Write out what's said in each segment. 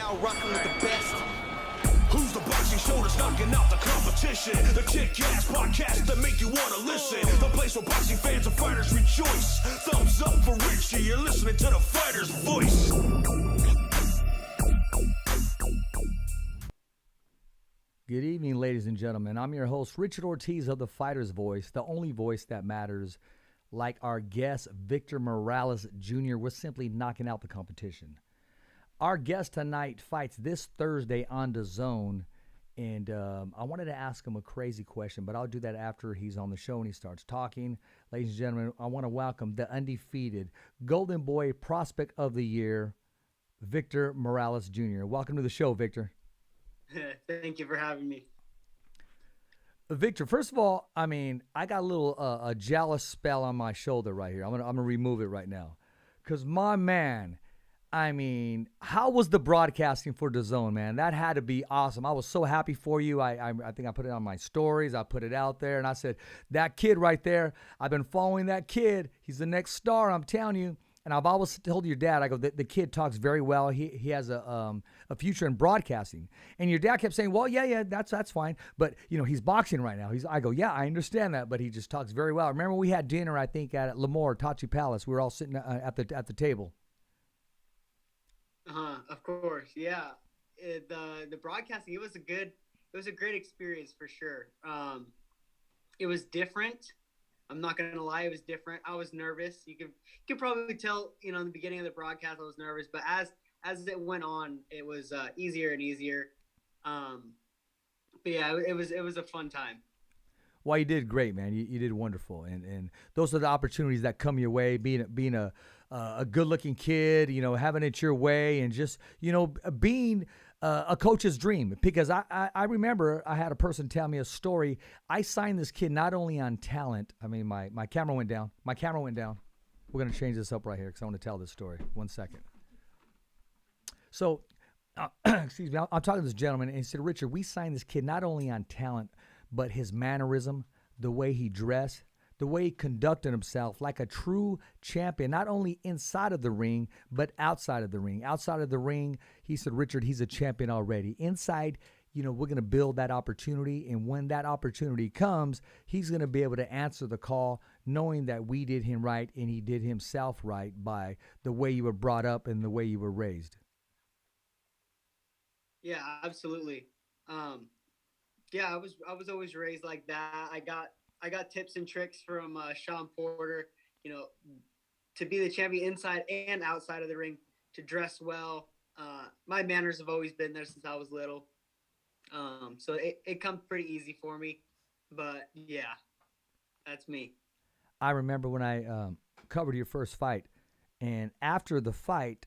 now rocking with the best. Who's the boxing show that's knocking out the competition? The kick-ass podcast that make you want to listen. The place where boxing fans and fighters rejoice. Thumbs up for Richie, you're listening to the fighter's voice. Good evening, ladies and gentlemen. I'm your host, Richard Ortiz of the Fighter's Voice, the only voice that matters. Like our guest, Victor Morales Jr., we're simply knocking out the competition. Our guest tonight fights this Thursday on DAZN, and I wanted to ask him a crazy question, but I'll do that after he's on the show and he starts talking. Ladies and gentlemen, I want to welcome the undefeated Golden Boy Prospect of the Year, Victor Morales Jr. Welcome to the show, Victor. Thank you for having me. Victor, first of all, I mean, I got a little a jealous spell on my shoulder right here. I'm gonna remove it right now, because my man, I mean, how was the broadcasting for DAZN, man? That had to be awesome. I was so happy for you. I think I put it on my stories. I put it out there, and I said, that kid right there, I've been following that kid. He's the next star, I'm telling you. And I've always told your dad, I go, the kid talks very well. He has a future in broadcasting. And your dad kept saying, well, yeah, that's fine. But, you know, he's boxing right now. I go, yeah, I understand that, but he just talks very well. Remember we had dinner, I think, at Lemoore, Tachi Palace. We were all sitting at the table. Of course, yeah. The broadcasting, it was a great experience for sure. It was different. I'm not gonna lie, it was different. I was nervous. You could probably tell, you know, in the beginning of the broadcast I was nervous, but as it went on, it was easier and easier. But yeah, it was a fun time. Well, you did great, man. You did wonderful, and those are the opportunities that come your way. Being a good-looking kid, you know, having it your way, and just, you know, being a coach's dream. Because I remember I had a person tell me a story. I signed this kid not only on talent. I mean, my camera went down. We're gonna change this up right here because I want to tell this story. 1 second. So, excuse me. I'm talking to this gentleman, and he said, Richard, we signed this kid not only on talent, but his mannerism, the way he dressed, the way he conducted himself like a true champion, not only inside of the ring, but outside of the ring. Outside of the ring, he said, Richard, he's a champion already. Inside, you know, we're going to build that opportunity, and when that opportunity comes, he's going to be able to answer the call, knowing that we did him right and he did himself right by the way you were brought up and the way you were raised. Yeah, absolutely. Yeah, I was always raised like that. I got tips and tricks from Sean Porter, you know, to be the champion inside and outside of the ring, to dress well. My manners have always been there since I was little. So it comes pretty easy for me. But yeah, that's me. I remember when I covered your first fight, and after the fight,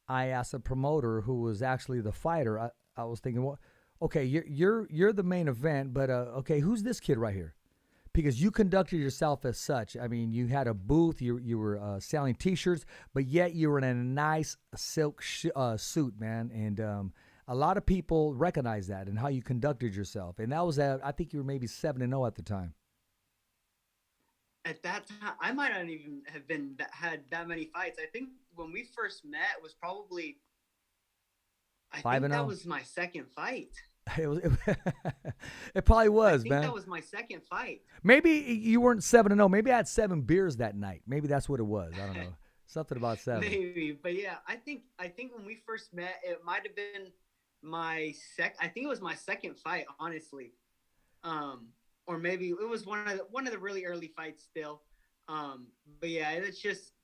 I asked a promoter who was actually the fighter. I was thinking, well, okay, you're the main event, but okay, who's this kid right here? Because you conducted yourself as such. I mean, you had a booth, you were selling T-shirts, but yet you were in a nice silk suit, man. And a lot of people recognize that and how you conducted yourself. And that was I think you were maybe 7-0 at the time. At that time, I might not even have had that many fights. I think when we first met was probably, I think that was my second fight. It probably was, man. I think that was my second fight. Maybe you weren't 7-0. Maybe I had 7 beers that night. Maybe that's what it was. I don't know. Something about 7. Maybe, but yeah, I think when we first met, it might have been I think it was my second fight, honestly. Or maybe it was one of the really early fights still. But yeah, it's just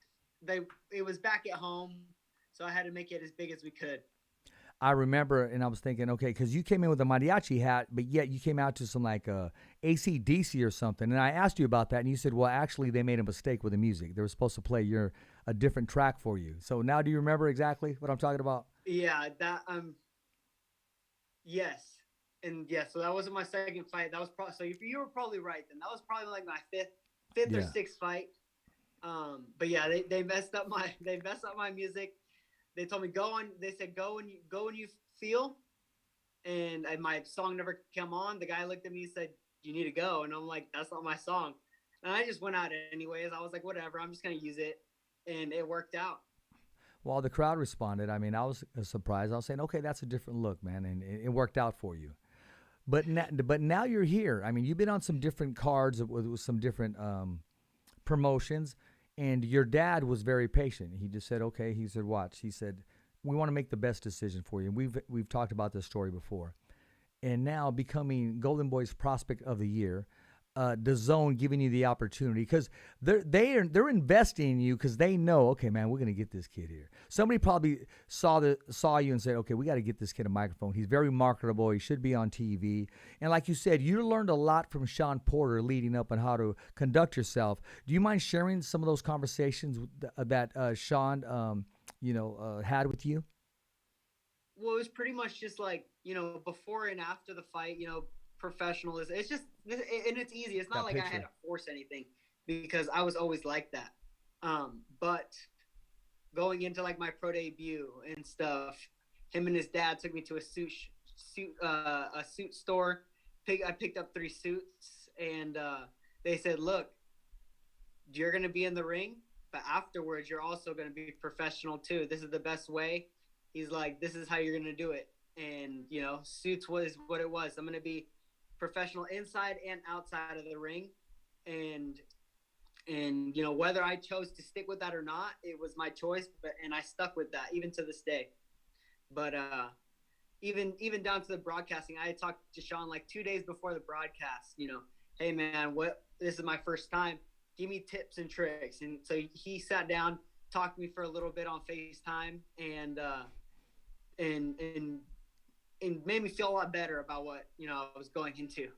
it was back at home, so I had to make it as big as we could. I remember, and I was thinking, okay, because you came in with a mariachi hat, but yet you came out to some like AC/DC or something, and I asked you about that, and you said, well, actually, they made a mistake with the music. They were supposed to play a different track for you. So now, do you remember exactly what I'm talking about? Yeah, yes, and yeah. So that wasn't my second fight. That was so you were probably right then. That was probably like my fifth or sixth fight. But yeah, they messed up my music. They told me they said go when you feel, and my song never came on. The guy looked at me and said, you need to go, and I'm like, that's not my song. And I just went out anyways. I was like, whatever, I'm just gonna use it, and it worked out. Well, the crowd responded. I mean, I was surprised. I was saying, okay, that's a different look, man, and it worked out for you. But now you're here. I mean, you've been on some different cards with some different promotions, and your dad was very patient. He just said, okay. He said, watch. He said, we want to make the best decision for you. And we've talked about this story before. And now becoming Golden Boy's Prospect of the Year, the Zone giving you the opportunity, because they're investing in you, because they know, okay, man, we're gonna get this kid here. Somebody probably saw you and said, okay, we got to get this kid a microphone. He's very marketable. He should be on TV. And like you said, you learned a lot from Sean Porter leading up on how to conduct yourself. Do you mind sharing some of those conversations that Sean, had with you? Well, it was pretty much just like, before and after the fight, professionalism. It's just, and it's easy. It's not like I had to force anything, because I was always like that. But going into like my pro debut and stuff, him and his dad took me to a suit store. I picked up 3 suits, and they said, look, you're going to be in the ring, but afterwards you're also going to be professional too. This is the best way. He's like, this is how you're going to do it. And, suits was what it was. I'm going to be professional inside and outside of the ring. And whether I chose to stick with that or not, it was my choice, and I stuck with that even to this day. But even down to the broadcasting, I had talked to Sean like 2 days before the broadcast, hey man, this is my first time. Give me tips and tricks. And so he sat down, talked to me for a little bit on FaceTime, and made me feel a lot better about what I was going into.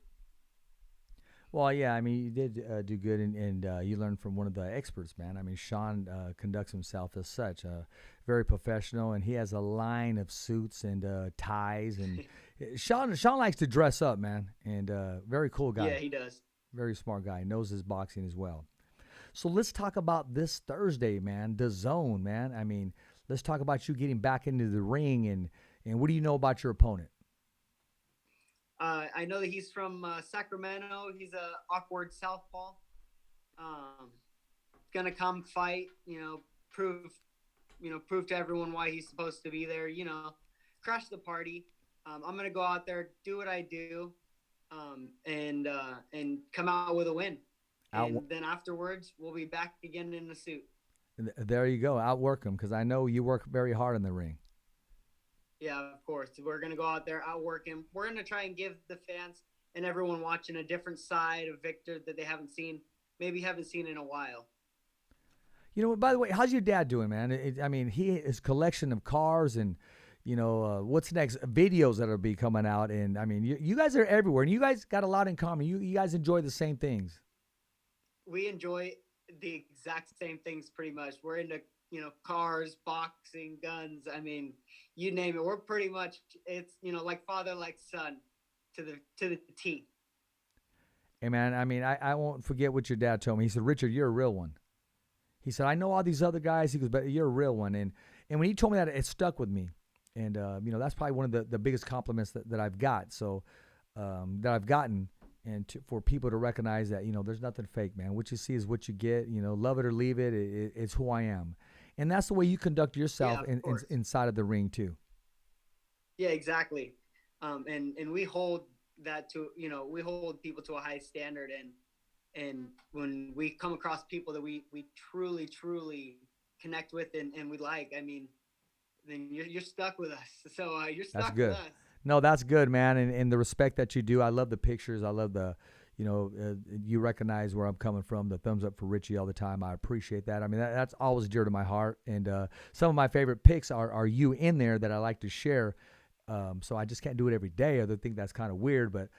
Well, yeah, I mean, you did do good, and you learned from one of the experts, man. I mean, Sean conducts himself as such, very professional, and he has a line of suits and ties. And Sean likes to dress up, man, and very cool guy. Yeah, he does. Very smart guy. Knows his boxing as well. So let's talk about this Thursday, man, the Zone, man. I mean, let's talk about you getting back into the ring, and what do you know about your opponent? I know that he's from Sacramento. He's a awkward southpaw. Gonna come fight, prove to everyone why he's supposed to be there. Crash the party. I'm gonna go out there, do what I do, and come out with a win. And then afterwards, we'll be back again in the suit. There you go. Outwork him, because I know you work very hard in the ring. Yeah, of course. We're going to go out there, outwork him. We're going to try and give the fans and everyone watching a different side of Victor that they haven't seen in a while. By the way, how's your dad doing, man? His collection of cars and, what's next? Videos that'll be coming out. And, I mean, you guys are everywhere, and you guys got a lot in common. You guys enjoy the same things. We enjoy the exact same things pretty much. We're into cars, boxing, guns. I mean, you name it. We're pretty much, it's, like father, like son to the T. Hey, man, I won't forget what your dad told me. He said, Richard, you're a real one. He said, I know all these other guys. He goes, but you're a real one. And when he told me that, it stuck with me. And, that's probably one of the biggest compliments that I've got. So, that I've gotten. And for people to recognize that, there's nothing fake, man. What you see is what you get. Love it or leave it. It's who I am. And that's the way you conduct yourself inside of the ring too. Yeah, exactly. And we hold that to, we hold people to a high standard. And when we come across people that we truly, truly connect with and we like, then you're stuck with us. So you're stuck with us. No, that's good, man. And the respect that you do. I love the pictures. I love the, you recognize where I'm coming from, the thumbs up for Richie all the time. I appreciate that. That's always dear to my heart. And some of my favorite pics are you in there that I like to share. So I just can't do it every day. I think that's kind of weird, but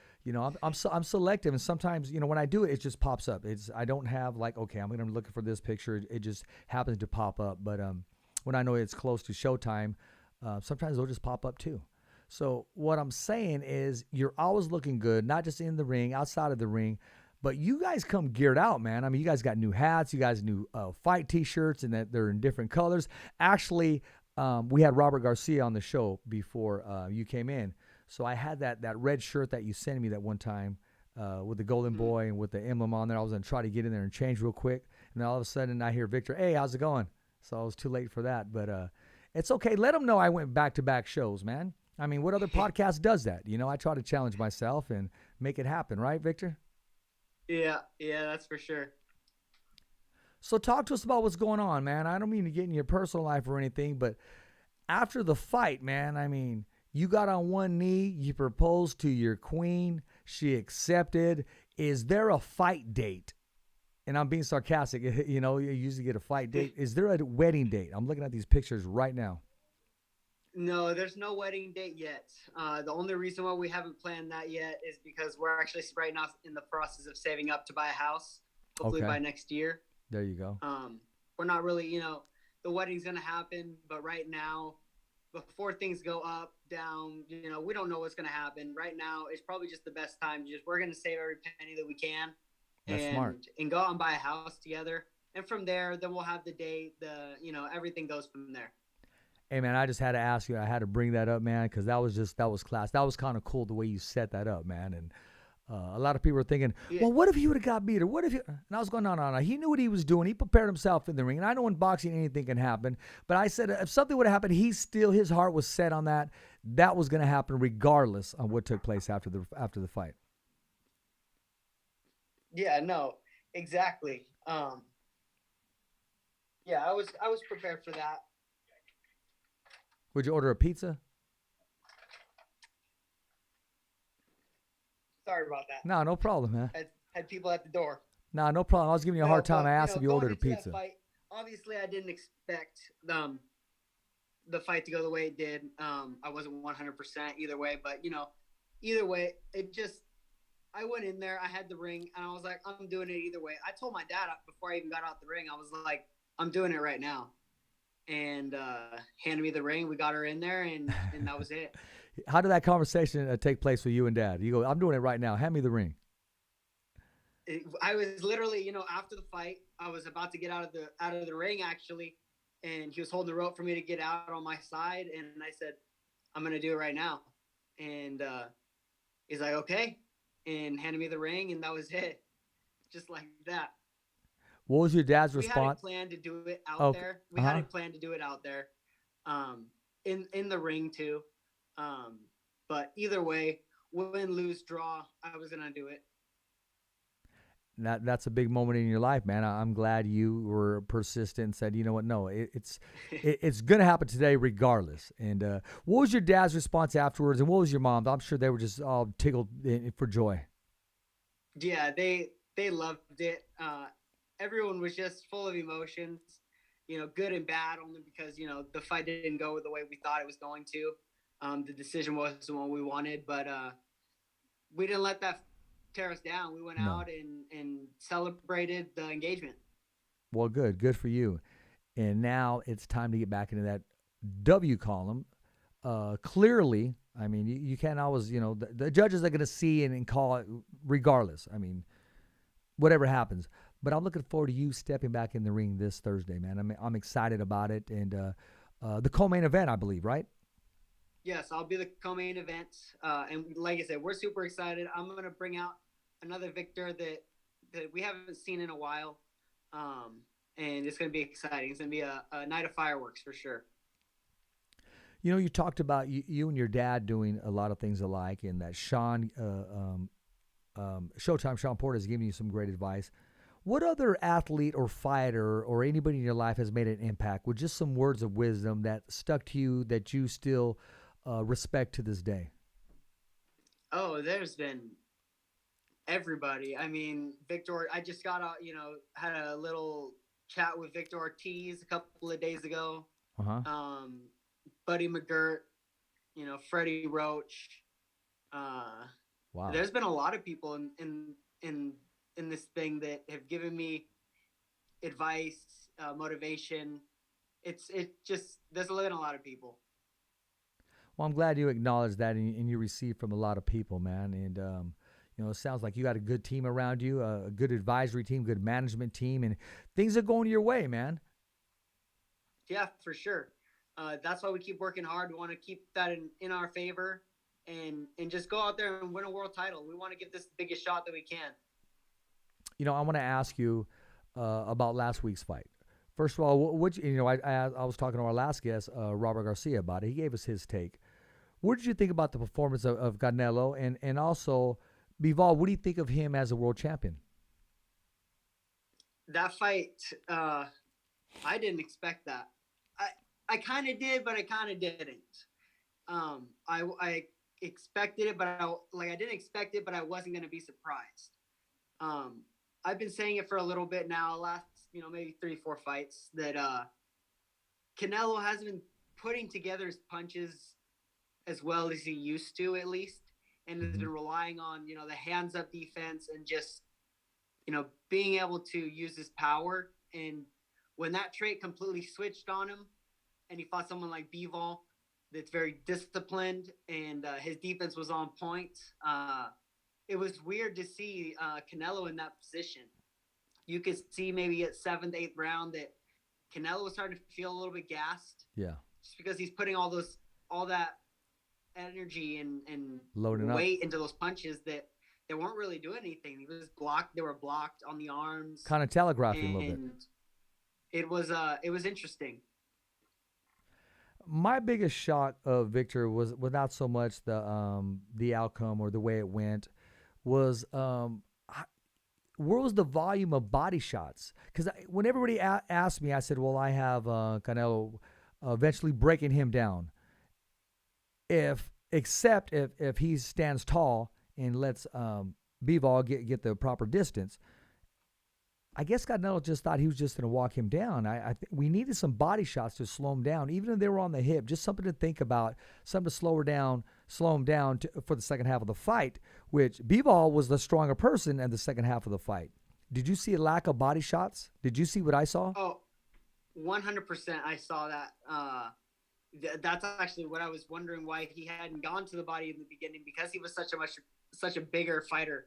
I'm selective. And sometimes, when I do it, it just pops up. I don't have like, okay, I'm going to look for this picture. It just happens to pop up. But when I know it's close to showtime, sometimes they'll just pop up too. So what I'm saying is you're always looking good, not just in the ring, outside of the ring, but you guys come geared out, man. You guys got new hats, you guys new fight T-shirts, and that they're in different colors. Actually, we had Robert Garcia on the show before you came in. So I had that red shirt that you sent me that one time with the Golden Boy and with the emblem on there. I was going to try to get in there and change real quick. And then all of a sudden I hear Victor, hey, how's it going? So I was too late for that. But it's okay. Let them know I went back-to-back shows, man. I mean, what other podcast does that? You know, I try to challenge myself and make it happen, right, Victor? Yeah, that's for sure. So talk to us about what's going on, man. I don't mean to get in your personal life or anything, but after the fight, man, I mean, you got on one knee, you proposed to your queen, she accepted. Is there a fight date? And I'm being sarcastic. You know, you usually get a fight date. Is there a wedding date? I'm looking at these pictures right now. No, there's no wedding date yet. The only reason why we haven't planned that yet is because we're actually right now in the process of saving up to buy a house, hopefully by next year. There you go. We're not really, you know, the wedding's going to happen, but right now, before things go up, down, you know, we don't know what's going to happen. Right now, it's probably just the best time. We're going to save every penny that we can. That's smart. And go out and buy a house together. And from there, then we'll have the date, everything goes from there. Hey, man, I just had to ask you. I had to bring that up, man, because that was class. That was kind of cool the way you set that up, man. And a lot of people were thinking, well, what if he would have got beat? Or what if he... And I was going, no. He knew what he was doing. He prepared himself in the ring. And I know in boxing anything can happen. But I said if something would have happened, his heart was set on that. That was going to happen regardless of what took place after the fight. Yeah, no, exactly. I was prepared for that. Would you order a pizza? Sorry about that. No problem, man. Had people at the door. No problem. I was giving you a hard time. I asked if you ordered a pizza. Fight, obviously, I didn't expect the fight to go the way it did. I wasn't 100% either way, but either way, I went in there, I had the ring, and I was like, I'm doing it either way. I told my dad before I even got out the ring, I was like, I'm doing it right now. And handed me the ring. We got her in there, and that was it. How did that conversation take place with you and Dad? You go, I'm doing it right now. Hand me the ring. I was literally, after the fight, I was about to get out of the ring, actually, and he was holding the rope for me to get out on my side, and I said, I'm going to do it right now. And he's like, okay, and handed me the ring, and that was it. Just like that. What was your dad's response? We hadn't planned to do it out there. We hadn't planned to do it out there, in the ring too. But either way, win, lose, draw, I was gonna do it. That's a big moment in your life, man. I'm glad you were persistent and said, you know what? No, it's gonna happen today regardless. And what was your dad's response afterwards? And what was your mom's? I'm sure they were just all tickled for joy. Yeah, they loved it. Everyone was just full of emotions, good and bad, only because, the fight didn't go the way we thought it was going to. The decision wasn't what we wanted, but we didn't let that tear us down. We went out and celebrated the engagement. Well, good for you. And now it's time to get back into that W column. Clearly, I mean, you can't always, the judges are going to see and call it regardless. I mean, whatever happens. But I'm looking forward to you stepping back in the ring this Thursday, man. I'm excited about it. And the co-main event, I believe, right? Yes, I'll be the co-main event. And like I said, we're super excited. I'm going to bring out another Victor that we haven't seen in a while. And it's going to be exciting. It's going to be a night of fireworks for sure. You talked about you and your dad doing a lot of things alike, and that Showtime Sean Porter has given you some great advice. What other athlete or fighter or anybody in your life has made an impact with just some words of wisdom that stuck to you that you still respect to this day? Oh, there's been everybody. I mean, Victor, I just got out, had a little chat with Victor Ortiz a couple of days ago. Buddy McGirt, Freddie Roach. Wow. There's been a lot of people in this thing that have given me advice, motivation. There's been a lot of people. Well, I'm glad you acknowledged that and you received from a lot of people, man. And, it sounds like you got a good team around you, a good advisory team, good management team, and things are going your way, man. Yeah, for sure. That's why we keep working hard. We want to keep that in our favor and just go out there and win a world title. We want to give this the biggest shot that we can. I want to ask you about last week's fight. First of all, what you know, I was talking to our last guest, Robert Garcia, about it. He gave us his take. What did you think about the performance of Canelo, and also Bivol? What do you think of him as a world champion? That fight, I didn't expect that. I kind of did, but I kind of didn't. I expected it, but I didn't expect it, but I wasn't going to be surprised. I've been saying it for a little bit now, last, maybe 3-4 fights, that Canelo hasn't been putting together his punches as well as he used to, at least, and has been relying on, the hands up defense and just, being able to use his power. And when that trait completely switched on him and he fought someone like Bivol that's very disciplined and his defense was on point, it was weird to see Canelo in that position. You could see maybe at 7th, 8th round that Canelo was starting to feel a little bit gassed. Yeah. Just because he's putting all that energy and loading weight up into those punches that they weren't really doing anything. They were blocked on the arms. kind of telegraphing a little bit. It was interesting. My biggest shock of Victor was not so much the outcome or the way it went, was where was the volume of body shots? Because when everybody asked me, I said, well, I have Canelo eventually breaking him down. Except if he stands tall and lets Bivol get the proper distance. I guess Canelo just thought he was just going to walk him down. I think we needed some body shots to slow him down, even if they were on the hip. Just something to think about, something to slow him down for the second half of the fight, which Bivol was the stronger person in the second half of the fight. Did you see a lack of body shots? Did you see what I saw? Oh, 100% I saw that. That's actually what I was wondering, why he hadn't gone to the body in the beginning, because he was such a bigger fighter.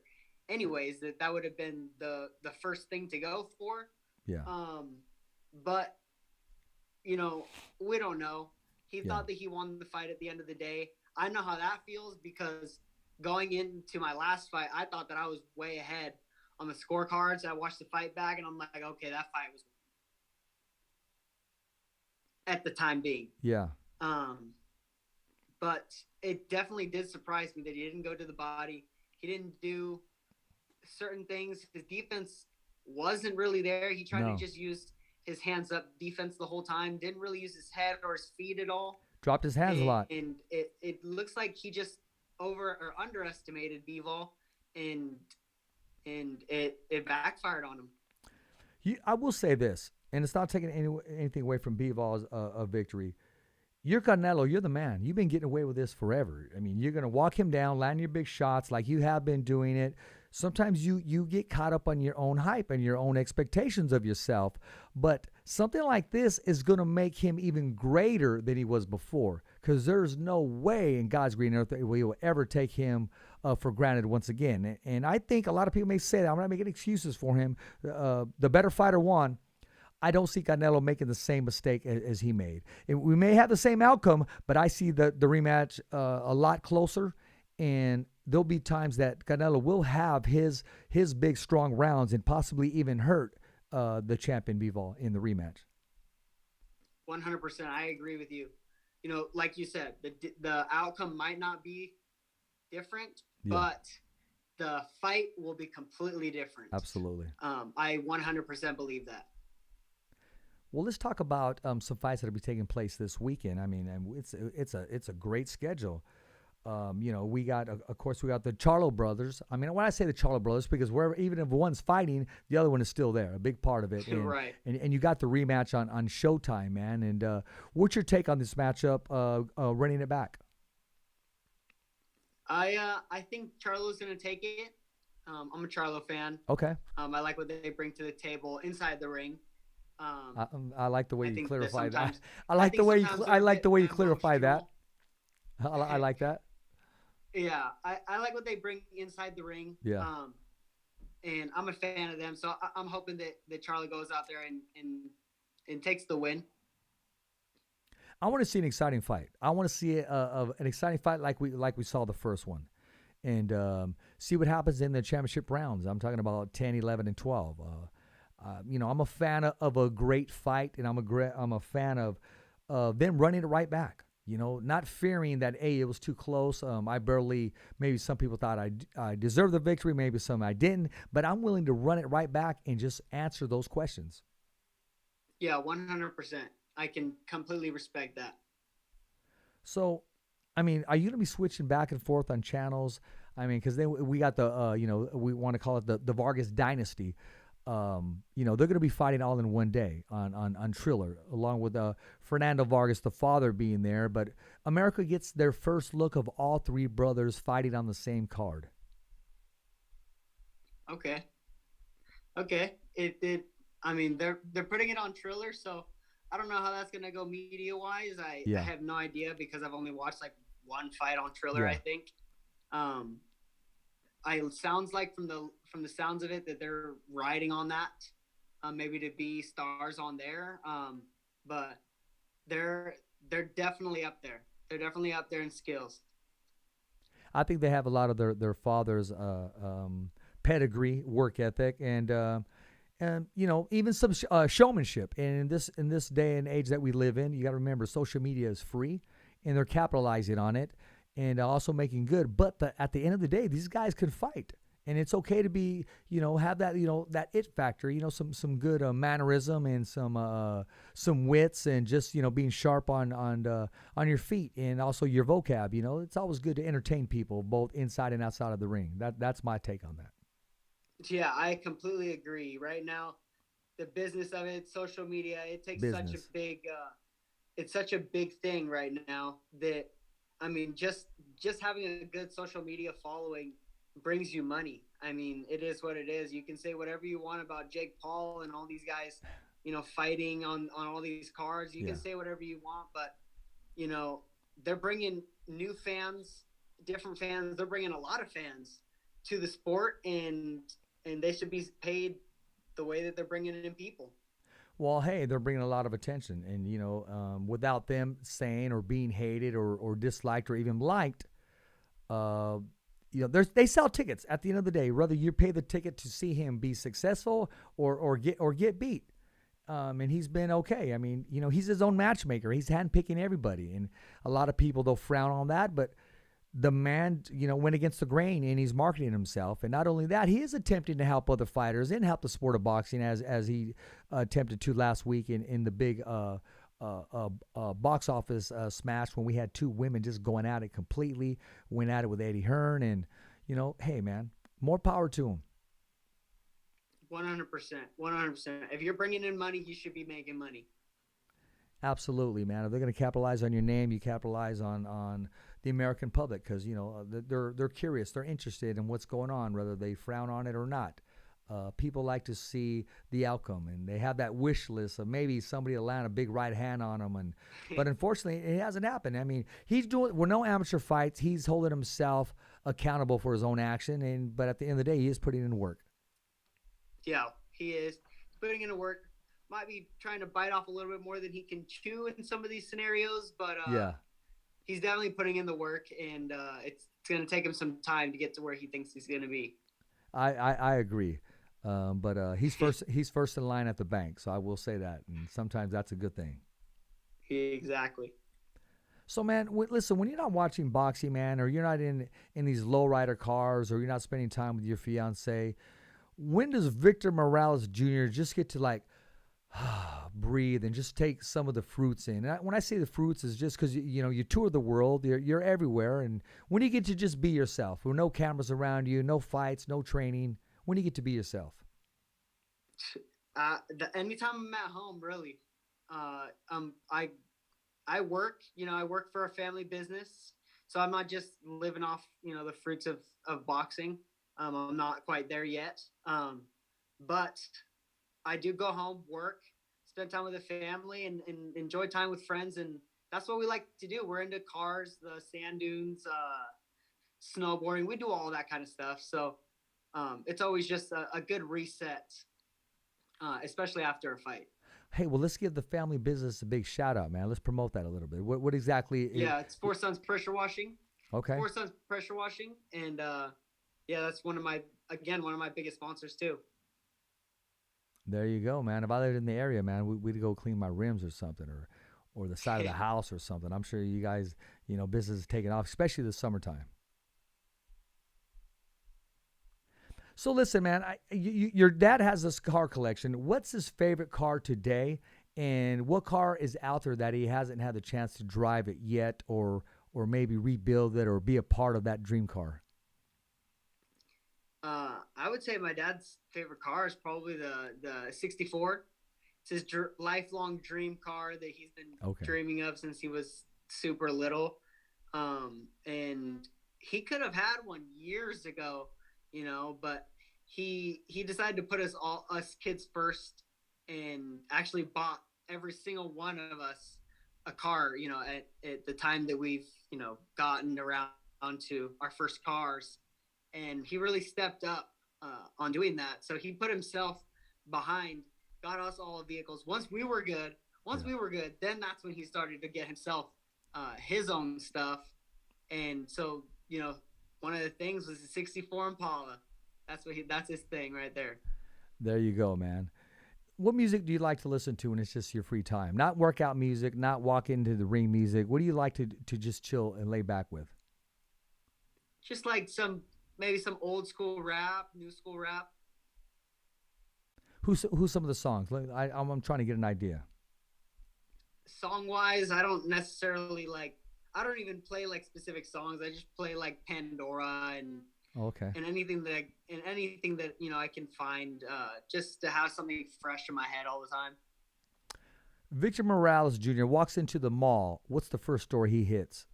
Anyways, that would have been the first thing to go for. Yeah. But we don't know. He thought that he won the fight at the end of the day. I know how that feels, because going into my last fight, I thought that I was way ahead on the scorecards. I watched the fight back and I'm like, okay, that fight was at the time being. Yeah. But it definitely did surprise me that he didn't go to the body. He didn't do certain things. His defense wasn't really there. He tried to just use his hands up defense the whole time. Didn't really use his head or his feet at all. Dropped his hands a lot. And it looks like he just underestimated Bivol, and it backfired on him. I will say this, and it's not taking anything away from Bivol's victory. You're Canelo. You're the man. You've been getting away with this forever. I mean, you're going to walk him down, land your big shots like you have been doing it. Sometimes you get caught up on your own hype and your own expectations of yourself. But something like this is going to make him even greater than he was before, because there's no way in God's green earth that we will ever take him for granted once again. And I think a lot of people may say that. I'm not making excuses for him. The better fighter won. I don't see Canelo making the same mistake as he made. And we may have the same outcome, but I see the rematch a lot closer, and there'll be times that Canelo will have his big, strong rounds and possibly even hurt the champion Bivol in the rematch. 100%. I agree with you. Like you said, the outcome might not be different, but the fight will be completely different. Absolutely. I 100% believe that. Well, let's talk about some fights that will be taking place this weekend. I mean, it's a great schedule. We got, of course, we got the Charlo brothers. I mean, when I say the Charlo brothers, because even if one's fighting, the other one is still there, a big part of it. And, right. And you got the rematch on Showtime, man. And what's your take on this matchup, running it back? I think Charlo's going to take it. I'm a Charlo fan. Okay. I like what they bring to the table inside the ring. I like the way you clarify that. I like the way you clarify that. I like that. Yeah, I like what they bring inside the ring. Yeah. And I'm a fan of them, so I'm hoping that Charlo goes out there and takes the win. I want to see an exciting fight. I want to see an exciting fight like we saw the first one, and see what happens in the championship rounds. I'm talking about 10, 11, and 12. I'm a fan of a great fight, and I'm a fan of them running it right back. Not fearing that, hey, it was too close. Maybe some people thought I deserved the victory, maybe some I didn't, but I'm willing to run it right back and just answer those questions. Yeah, 100%. I can completely respect that. So, are you going to be switching back and forth on channels? Because then we got the, we want to call it the Vargas dynasty. They're going to be fighting all in one day on Triller, along with Fernando Vargas, the father, being there. But America gets their first look of all three brothers fighting on the same card. Okay. They're putting it on Triller, so I don't know how that's gonna go media wise. I have no idea because I've only watched like one fight on Triller, I think. It sounds like from the sounds of it that they're riding on that, maybe to be stars on there. But they're definitely up there. They're definitely up there in skills. I think they have a lot of their father's pedigree, work ethic, and even some showmanship. And in this day and age that we live in, you got to remember social media is free, and they're capitalizing on it. And also making good, but at the end of the day, these guys can fight, and it's okay to be, have that, that it factor, some good mannerism and some wits, and just being sharp on your feet, and also your vocab. It's always good to entertain people both inside and outside of the ring. That's my take on that. Yeah, I completely agree. Right now, the business of it, social media, it takes such a big, it's such a big thing right now that. Just having a good social media following brings you money. It is what it is. You can say whatever you want about Jake Paul and all these guys, fighting on all these cards. You can say whatever you want, but, they're bringing new fans, different fans. They're bringing a lot of fans to the sport, and they should be paid the way that they're bringing in people. Well, hey, they're bringing a lot of attention, and without them saying or being hated or disliked or even liked, they sell tickets. At the end of the day, whether you pay the ticket to see him be successful or get beat, and he's been okay. He's his own matchmaker. He's handpicking everybody, and a lot of people they'll frown on that, but the man, went against the grain, and he's marketing himself. And not only that, he is attempting to help other fighters and help the sport of boxing as he attempted to last week in the big box office smash when we had two women just going at it completely, went at it with Eddie Hearn. And, hey, man, more power to him. 100%. If you're bringing in money, you should be making money. Absolutely, man. If they're going to capitalize on your name, you capitalize on the American public, because they're curious, they're interested in what's going on, whether they frown on it or not. People like to see the outcome, and they have that wish list of maybe somebody will land a big right hand on them, but unfortunately, it hasn't happened. He's doing no amateur fights. He's holding himself accountable for his own action, but at the end of the day, he is putting in work. Yeah, he is putting in work. Might be trying to bite off a little bit more than he can chew in some of these scenarios, but he's definitely putting in the work, and it's going to take him some time to get to where he thinks he's going to be. I agree, but he's first in line at the bank, so I will say that, and sometimes that's a good thing. Exactly. So, man, listen, when you're not watching boxing, man, or you're not in these lowrider cars, or you're not spending time with your fiance, when does Victor Morales Jr. just get to breathe and just take some of the fruits in? And when I say the fruits, is just because you tour the world, you're everywhere, and when you get to just be yourself, with no cameras around you, no fights, no training, when you get to be yourself? Anytime I'm at home, really. I work. I work for a family business, so I'm not just living off the fruits of boxing. I'm not quite there yet, but I do go home, work, spend time with the family, and enjoy time with friends. And that's what we like to do. We're into cars, the sand dunes, snowboarding. We do all that kind of stuff. So it's always just a good reset, especially after a fight. Hey, well, let's give the family business a big shout out, man. Let's promote that a little bit. What exactly? It's Four Sons Pressure Washing. Okay. Four Sons Pressure Washing. And that's one of my biggest sponsors too. There you go, man. If I lived in the area, man, we'd go clean my rims or something, or the side of the house or something. I'm sure you guys, business is taking off, especially this summertime. So listen, man, your dad has this car collection. What's his favorite car today, and what car is out there that he hasn't had the chance to drive it yet, or maybe rebuild it or be a part of that dream car? I would say my dad's favorite car is probably the 64. It's his lifelong dream car that he's been dreaming of since he was super little. And he could have had one years ago, but he decided to put us kids first, and actually bought every single one of us a car, at the time that we've, gotten around to our first cars. And he really stepped up on doing that. So he put himself behind, got us all vehicles. Once we were good, then that's when he started to get himself his own stuff. And so, one of the things was the 64 Impala. That's his thing right there. There you go, man. What music do you like to listen to when it's just your free time? Not workout music, not walk into the ring music. What do you like to just chill and lay back with? Just like maybe some old school rap, new school rap. Who's some of the songs? I'm trying to get an idea. Song wise, I don't necessarily I don't even play specific songs. I just play Pandora and and anything that I can find, just to have something fresh in my head all the time. Victor Morales Jr. walks into the mall. What's the first store he hits?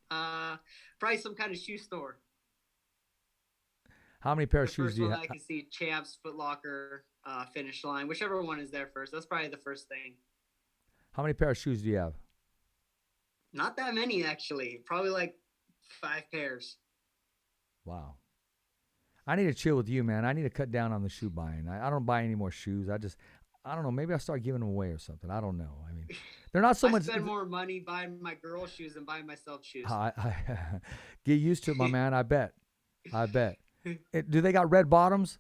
Probably some kind of shoe store. How many pair of shoes do you have? I can see Champs, Foot Locker, Finish Line, whichever one is there first. That's probably the first thing. How many pair of shoes do you have? Not that many, actually. Probably 5 pairs. Wow. I need to chill with you, man. I need to cut down on the shoe buying. I don't buy any more shoes. I don't know. Maybe I'll start giving them away or something. I don't know. I mean, they're not so much. I spend more money buying my girl shoes than buying myself shoes. Get used to it, my man. I bet. Do they got red bottoms?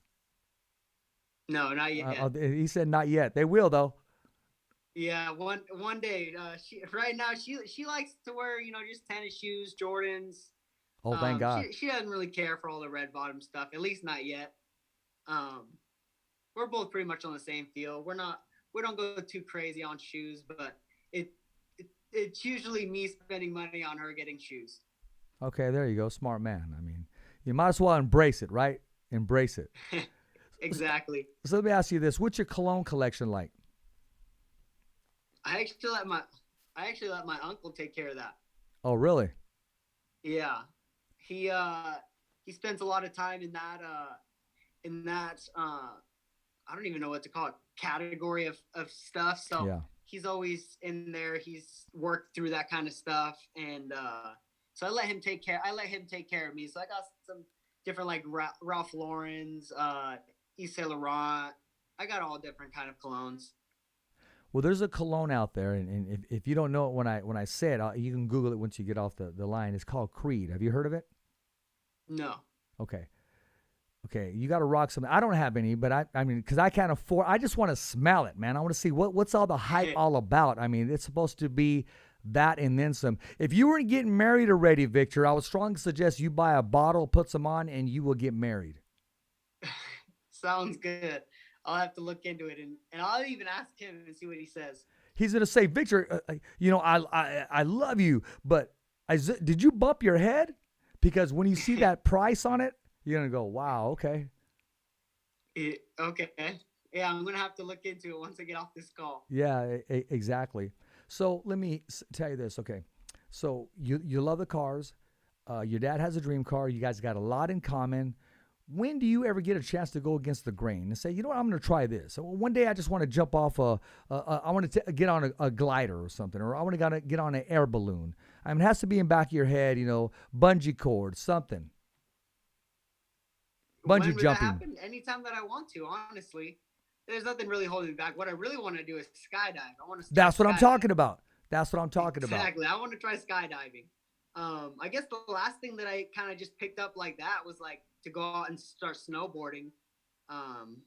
No, not yet. He said not yet. They will, though. Yeah, one day. Right now she likes to wear just tennis shoes, Jordans. Oh, thank God. She doesn't really care for all the red bottom stuff, at least not yet. We're both pretty much on the same field. We don't go too crazy on shoes, but it's usually me spending money on her getting shoes. Okay, there you go. Smart man. I mean, you might as well embrace it, right? Embrace it. Exactly. So let me ask you this. What's your cologne collection like? I actually let my uncle take care of that. Oh, really? Yeah. He spends a lot of time in that I don't even know what to call it, category of stuff. So yeah. He's always in there. He's worked through that kind of stuff. And so I let him take care of me. So I got some different Ralph Lauren's, Yves Saint Laurent. I got all different kind of colognes. Well, there's a cologne out there, and if you don't know it when I say it, you can Google it once you get off the line. It's called Creed. Have you heard of it? No. Okay, you got to rock something. I don't have any, but I mean, because I can't afford. I just want to smell it, man. I want to see what's all the hype all about. I mean, it's supposed to be that and then some. If you were getting married already, Victor, I would strongly suggest you buy a bottle, put some on, and you will get married. Sounds good. I'll have to look into it, and I'll even ask him and see what he says. He's gonna say, Victor, I love you, but did you bump your head? Because when you see that price on it, you're gonna go, wow, okay. Okay, yeah, I'm gonna have to look into it once I get off this call. Yeah, exactly. So let me tell you this, okay? So you love the cars. Your dad has a dream car. You guys got a lot in common. When do you ever get a chance to go against the grain and say, you know what, I'm going to try this? So one day I just want to jump off I want to get on a glider or something, or I want to get on an air balloon. I mean, it has to be in back of your head, bungee cord, something. Bungee jumping. That happen? Anytime that I want to, honestly. There's nothing really holding me back. What I really want to do is skydive. I want to. That's what I'm talking about. Exactly. I want to try skydiving. I guess the last thing that I kind of just picked up like that was to go out and start snowboarding. Um,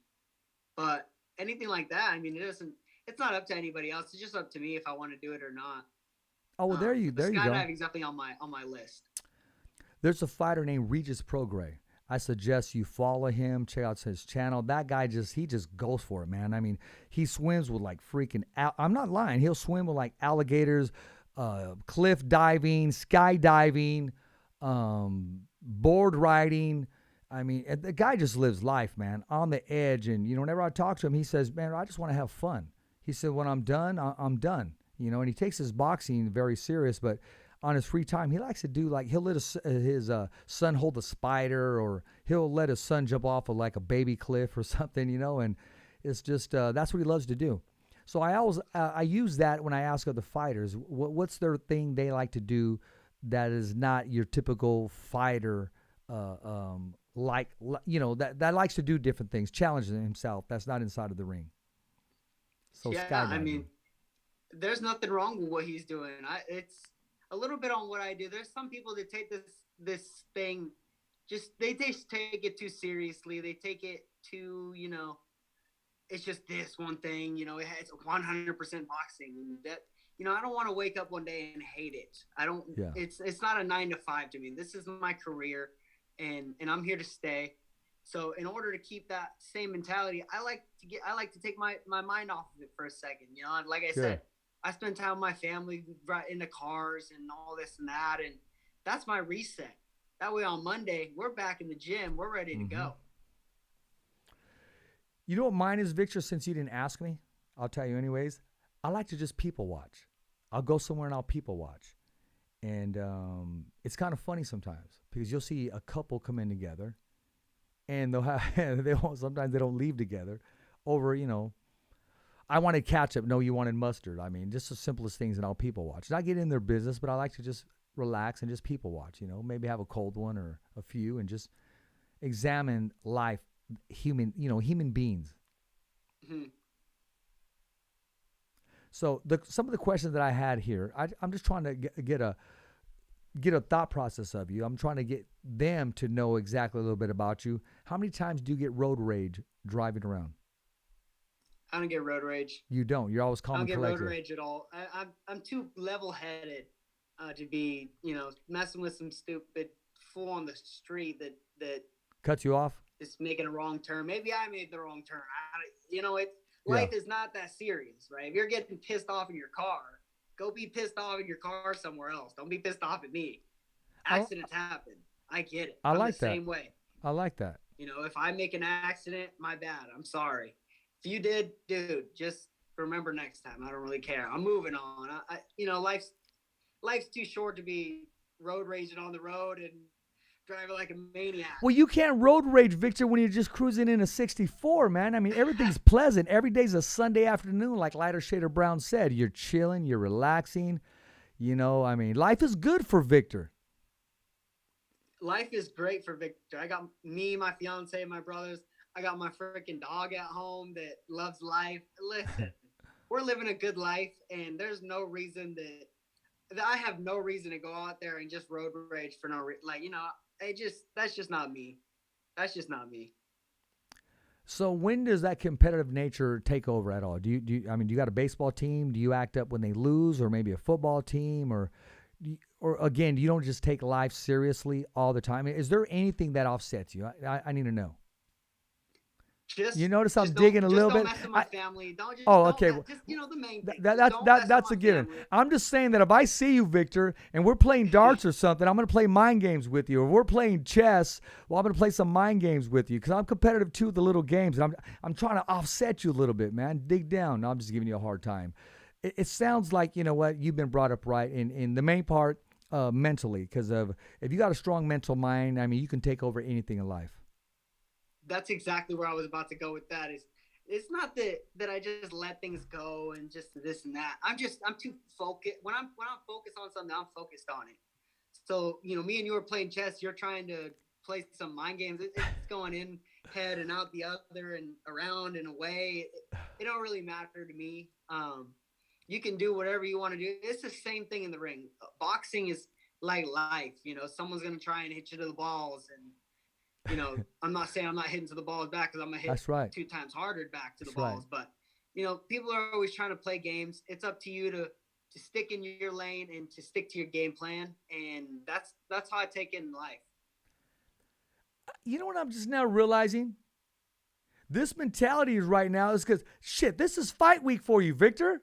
but anything like that, I mean, it's not up to anybody else. It's just up to me if I want to do it or not. Oh, well, But there you go. skydiving's definitely on my list. There's a fighter named Regis Prograis. I suggest you follow him, check out his channel. That guy he just goes for it, man. I mean, he swims with like freaking, I'm not lying. He'll swim with like alligators, cliff diving, skydiving, board riding. I mean, the guy just lives life, man, on the edge. And, whenever I talk to him, he says, man, I just want to have fun. He said, when I'm done, I'm done. And he takes his boxing very serious, but on his free time, he likes to do he'll let his son hold a spider, or he'll let his son jump off of like a baby cliff or something, and it's just that's what he loves to do. So I use that when I ask other fighters, what's their thing they like to do that is not your typical fighter, that likes to do different things, challenging himself. That's not inside of the ring. So yeah, skydiving. I mean, there's nothing wrong with what he's doing. It's a little bit on what I do. There's some people that take this thing, they just take it too seriously. They take it too, it's just this one thing. It's 100% boxing. That I don't want to wake up one day and hate it. I don't. Yeah. It's not a 9 to 5 to me. This is my career, and I'm here to stay. So in order to keep that same mentality, I like to take my mind off of it for a second. Like I said, I spend time with my family, right in the cars and all this and that, and that's my reset. That way on Monday, we're back in the gym. We're ready to go. You know what mine is, Victor, since you didn't ask me? I'll tell you anyways. I like to just people watch. I'll go somewhere and I'll people watch. And it's kind of funny sometimes because you'll see a couple come in together and sometimes they don't leave together over, I wanted ketchup. No, you wanted mustard. I mean, just the simplest things, and I'll people watch. Not get in their business, but I like to just relax and just people watch, maybe have a cold one or a few and just examine life, human beings. Mm-hmm. So some of the questions that I had here, I'm just trying to get a thought process of you. I'm trying to get them to know exactly a little bit about you. How many times do you get road rage driving around? I don't get road rage. You don't. You're always calm and collected. I don't get road rage at all. I'm too level-headed to be, messing with some stupid fool on the street that cuts you off. Is making a wrong turn. Maybe I made the wrong turn. Life is not that serious, right? If you're getting pissed off in your car, go be pissed off in your car somewhere else. Don't be pissed off at me. Accidents happen. I get it. I'm like the same way. I like that. If I make an accident, my bad. I'm sorry. If you did, dude, just remember next time. I don't really care. I'm moving on. Life's too short to be road raging on the road and driving like a maniac. Well, you can't road rage, Victor, when you're just cruising in a 64, man. I mean, everything's pleasant. Every day's a Sunday afternoon, like Lighter Shader Brown said. You're chilling. You're relaxing. I mean, life is good for Victor. Life is great for Victor. I got me, my fiance, my brothers. I got my freaking dog at home that loves life. Listen, we're living a good life, and there's no reason that I have no reason to go out there and just road rage for no reason. That's just not me. That's just not me. So when does that competitive nature take over at all? Do you got a baseball team? Do you act up when they lose, or maybe a football team, or again, you don't just take life seriously all the time? Is there anything that offsets you? I need to know. You notice I'm digging a little bit. Don't mess with my family. Just the main thing. That's a given. I'm just saying that if I see you, Victor, and we're playing darts or something, I'm going to play mind games with you. Or we're playing chess, well, I'm going to play some mind games with you because I'm competitive too with the little games. And I'm trying to offset you a little bit, man. Dig down. No, I'm just giving you a hard time. It sounds like, you've been brought up right in the main part mentally, because if you got a strong mental mind, I mean, you can take over anything in life. That's exactly where I was about to go with that. It's not that I just let things go and just this and that. I'm too focused. When I'm focused on something, I'm focused on it. So, me and you are playing chess. You're trying to play some mind games. It's going in head and out the other and around and away. It don't really matter to me. You can do whatever you want to do. It's the same thing in the ring. Boxing is like life. Someone's going to try and hit you to the balls, and You know, I'm not saying I'm not hitting to the balls back because I'm going to hit That's right. 2 times harder back to the That's balls. right. But, you know, people are always trying to play games. It's up to you to stick in your lane and to stick to your game plan. And that's how I take it in life. You know what I'm just now realizing? This mentality is right now is because, shit, this is fight week for you, Victor.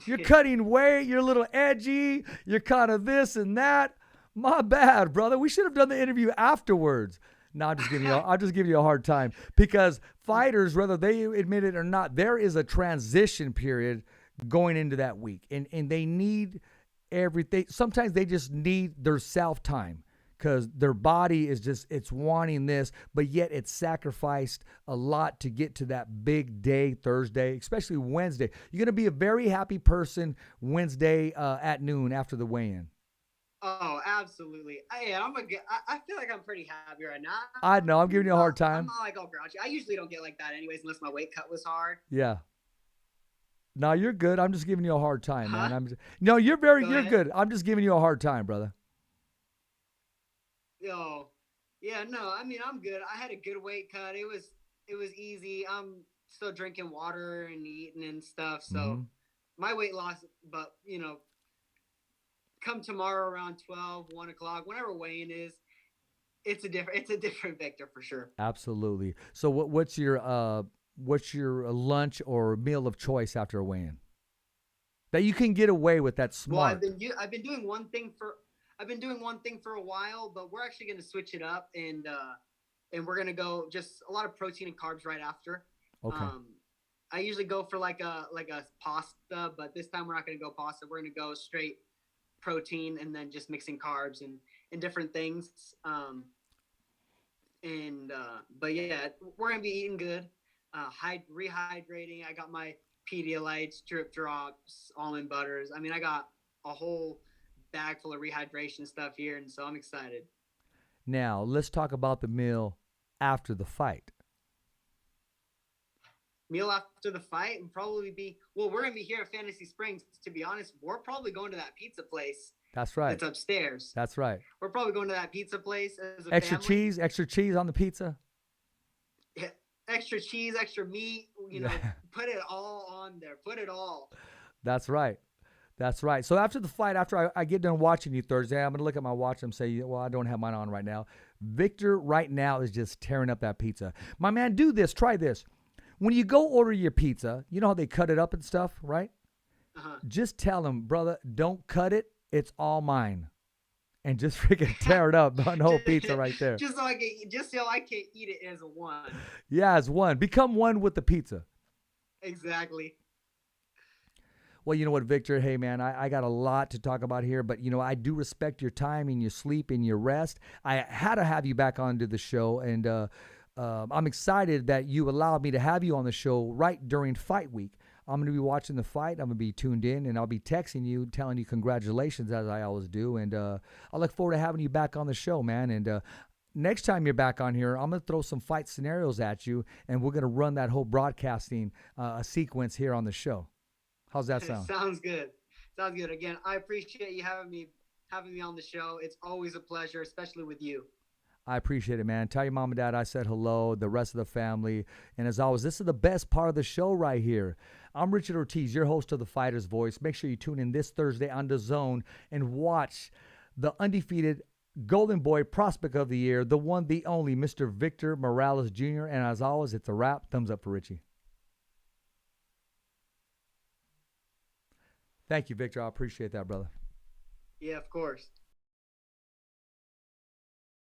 You're cutting weight. You're a little edgy. You're kind of this and that. My bad, brother. We should have done the interview afterwards. No, I'm just giving you a hard time because fighters, whether they admit it or not, there is a transition period going into that week, and they need everything. Sometimes they just need their self time because their body is just, it's wanting this, but yet it's sacrificed a lot to get to that big day Thursday, especially Wednesday. You're going to be a very happy person Wednesday at noon after the weigh-in. Oh, absolutely. I feel like I'm pretty happy right now. I know. I'm giving you a hard time. I'm not like all grouchy. I usually don't get like that anyways, unless my weight cut was hard. Yeah. No, you're good. I'm just giving you a hard time, man. Huh? No, you're good. I'm just giving you a hard time, brother. Yo, yeah, no, I mean, I'm good. I had a good weight cut. It was easy. I'm still drinking water and eating and stuff. So my weight loss, but you know, come tomorrow around 12, 1 o'clock, whenever weigh-in is, it's a different Victor for sure. Absolutely. So what's your lunch or meal of choice after a weigh-in that you can get away with? That smart. Well, I've been doing one thing for a while, but we're actually going to switch it up and we're going to go just a lot of protein and carbs right after. Okay. I usually go for like a pasta, but this time we're not going to go pasta. We're going to go straight protein and then just mixing carbs and different things. But yeah, we're going to be eating good, rehydrating. I got my Pedialytes, drip drops, almond butters. I mean, I got a whole bag full of rehydration stuff here, and so I'm excited. Now, let's talk about the meal after the fight. Meal after the fight would probably be, well, we're going to be here at Fantasy Springs. To be honest, we're probably going to that pizza place. That's right. That's upstairs. That's right. We're probably going to that pizza place as a extra family. Extra cheese on the pizza. Yeah, extra cheese, extra meat, you know, put it all on there. Put it all. That's right. That's right. So after the fight, after I get done watching you Thursday, I'm going to look at my watch and say, well, I don't have mine on right now. Victor right now is just tearing up that pizza. My man, do this. Try this. When you go order your pizza, you know how they cut it up and stuff, right? Uh-huh. Just tell them, brother, don't cut it. It's all mine. And just freaking tear it up. The whole pizza right there. Just so I can eat it as a one. Yeah, as one. Become one with the pizza. Exactly. Well, you know what, Victor? Hey, man, I got a lot to talk about here, but, you know, I do respect your time and your sleep and your rest. I had to have you back onto the show, and I'm excited that you allowed me to have you on the show right during fight week. I'm going to be watching the fight. I'm going to be tuned in, and I'll be texting you, telling you congratulations, as I always do, and I look forward to having you back on the show, man, and next time you're back on here, I'm going to throw some fight scenarios at you, and we're going to run that whole broadcasting sequence here on the show. How's that sound? Sounds good. Sounds good. Again, I appreciate you having me on the show. It's always a pleasure, especially with you. I appreciate it, man. Tell your mom and dad I said hello, the rest of the family. And as always, this is the best part of the show right here. I'm Richard Ortiz, your host of The Fighter's Voice. Make sure you tune in this Thursday on DAZN and watch the undefeated Golden Boy Prospect of the Year, the one, the only, Mr. Victor Morales Jr. And as always, it's a wrap. Thumbs up for Richie. Thank you, Victor. I appreciate that, brother. Yeah, of course.